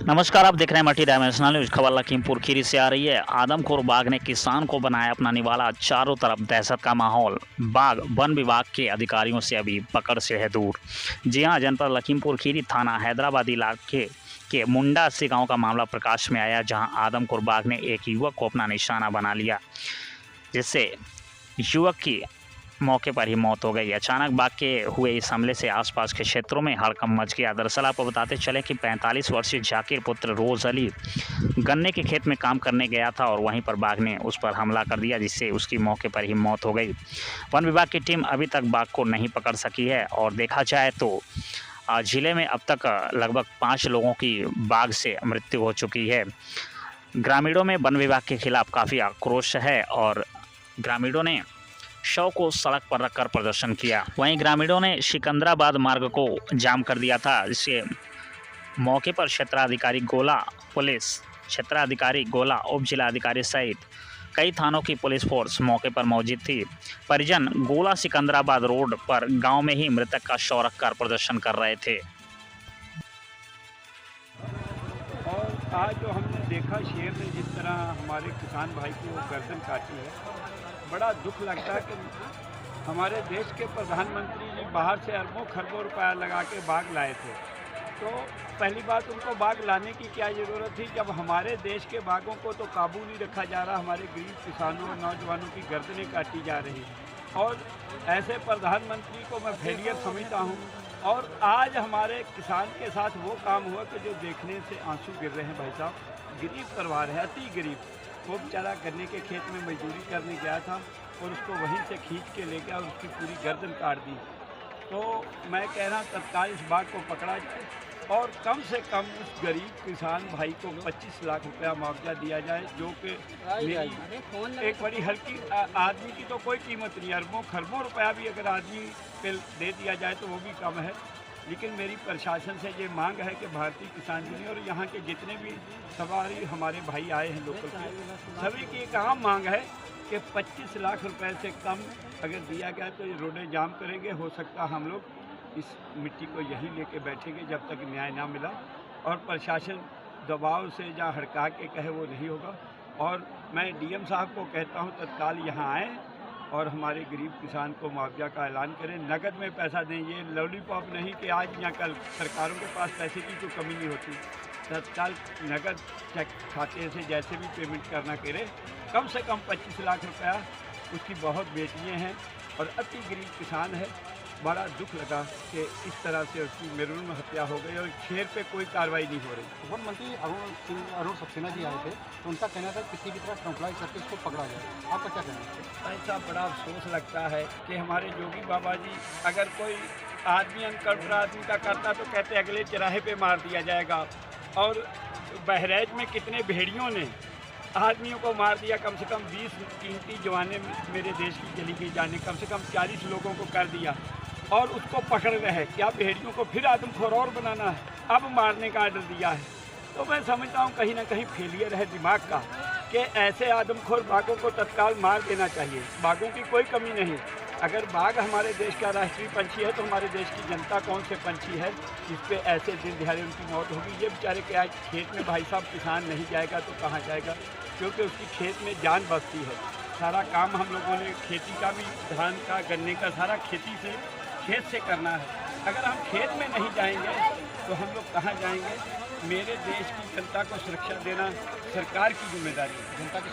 नमस्कार, आप देख रहे हैं मल्टी डायमेंशनल न्यूज। खबर लखीमपुर खीरी से आ रही है। आदमखोर बाघ ने किसान को बनाया अपना निवाला, चारों तरफ दहशत का माहौल। बाघ वन विभाग के अधिकारियों से अभी पकड़ से है दूर। जी हां, जनपद लखीमपुर खीरी थाना हैदराबाद इलाके के मुंडा से गांव का मामला प्रकाश में आया, जहां आदमखोर बाघ ने एक युवक को अपना निशाना बना लिया, जिससे युवक की मौके पर ही मौत हो गई। अचानक बाघ के हुए इस हमले से आसपास के क्षेत्रों में हड़कंप मच गया। दरअसल आपको बताते चले कि 45 वर्षीय जाकिर पुत्र रोज अली गन्ने के खेत में काम करने गया था और वहीं पर बाघ ने उस पर हमला कर दिया, जिससे उसकी मौके पर ही मौत हो गई। वन विभाग की टीम अभी तक बाघ को नहीं पकड़ सकी है और देखा जाए तो जिले में अब तक लगभग 5 लोगों की बाघ से मृत्यु हो चुकी है। ग्रामीणों में वन विभाग के खिलाफ काफ़ी आक्रोश है और ग्रामीणों ने शव को सड़क पर रखकर प्रदर्शन किया। वहीं ग्रामीणों ने सिकंदराबाद मार्ग को जाम कर दिया था, जिससे मौके पर क्षेत्राधिकारी गोला पुलिस, क्षेत्राधिकारी गोला, उप जिलाधिकारी सहित कई थानों की पुलिस फोर्स मौके पर मौजूद थी। परिजन गोला सिकंदराबाद रोड पर गांव में ही मृतक का शव रखकर प्रदर्शन कर रहे थे। और आज जो हमने देखा शेर ने जिस तरह हमारे किसान भाई की वो गर्दन काटी है, बड़ा दुख लगता है कि हमारे देश के प्रधानमंत्री जी बाहर से अरबों खरबों रुपया लगा के बाघ लाए थे। तो पहली बात, उनको बाघ लाने की क्या ज़रूरत थी जब हमारे देश के बाघों को तो काबू नहीं रखा जा रहा। हमारे गरीब किसानों और नौजवानों की गर्दनें काटी जा रही और ऐसे प्रधानमंत्री को मैं फेलियर समझता हूँ। और आज हमारे किसान के साथ वो काम हुआ कि जो देखने से आंसू गिर रहे हैं। भाई साहब, गरीब परिवार है, अति गरीब। वो बेचारा गन्ने के खेत में मजदूरी करने गया था और उसको वहीं से खींच के ले गया और उसकी पूरी गर्दन काट दी। तो मैं कह रहा हूँ तत्काल इस बाघ को पकड़ा जाए और कम से कम उस गरीब किसान भाई को 25 लाख रुपया मुआवजा दिया जाए, जो कि मेरी एक बड़ी हल्की आदमी की तो कोई कीमत नहीं। अरबों खरबों रुपया भी अगर आदमी पे दे दिया जाए तो वो भी कम है। लेकिन मेरी प्रशासन से ये मांग है कि भारतीय किसान यूनियन और यहाँ के जितने भी सवारी हमारे भाई आए हैं लोकल के, सभी की एक आम मांग है कि 25 लाख रुपए से कम अगर दिया गया तो ये रोडें जाम करेंगे। हो सकता हम लोग इस मिट्टी को यहीं लेके बैठेंगे जब तक न्याय ना मिला। और प्रशासन दबाव से जहाँ हड़का के कहे वो नहीं होगा। और मैं डीएम साहब को कहता हूँ तत्काल यहाँ आएँ और हमारे गरीब किसान को मुआवजा का ऐलान करें, नकद में पैसा दें। ये लॉलीपॉप नहीं कि आज या कल सरकारों के पास पैसे की कोई कमी नहीं होती। तत्काल नकद चेक खाते से जैसे भी पेमेंट करना करे, कम से कम 25 लाख रुपया। उसकी बहुत बेटियाँ हैं और अति गरीब किसान है। बड़ा दुख लगा कि इस तरह से उसकी मेरून में हत्या हो गई और शेर पे कोई कार्रवाई नहीं हो रही। वन मंत्री अरुण सक्सेना जी आए थे, तो उनका कहना था किसी की तरह कंप्लाई करके इसको पकड़ा जाए। आपका क्या कहना है? ऐसा बड़ा अफसोस लगता है कि हमारे योगी बाबा जी, अगर कोई आदमी अनकल्प आदमी का करता तो कहते अगले चौराहे पे मार दिया जाएगा। और बहराइच में कितने भेड़ियों ने आदमियों को मार दिया। कम से कम 20 कीमती जवानें मेरे देश की चली गई जाने, कम से कम 40 लोगों को कर दिया और उसको पकड़ रहे हैं। क्या भेड़ियों को फिर आदमखोर और बनाना है, अब मारने का आर्डर दिया है? तो मैं समझता हूँ कहीं ना कहीं फेलियर है दिमाग का कि ऐसे आदमखोर बाघों को तत्काल मार देना चाहिए। बाघों की कोई कमी नहीं। अगर बाघ हमारे देश का राष्ट्रीय पंछी है तो हमारे देश की जनता कौन से पंछी है जिस पे ऐसे दिन दिहाड़े उनकी मौत होगी? ये बेचारे के आज खेत में भाई साहब किसान नहीं जाएगा तो कहाँ जाएगा, क्योंकि उसकी खेत में जान बसती है। सारा काम हम लोगों ने खेती का भी, धान का, गन्ने का, सारा खेती से, खेत से करना है। अगर हम खेत में नहीं जाएंगे तो हम लोग कहाँ जाएंगे? मेरे देश की जनता को सुरक्षा देना सरकार की जिम्मेदारी है। जनता की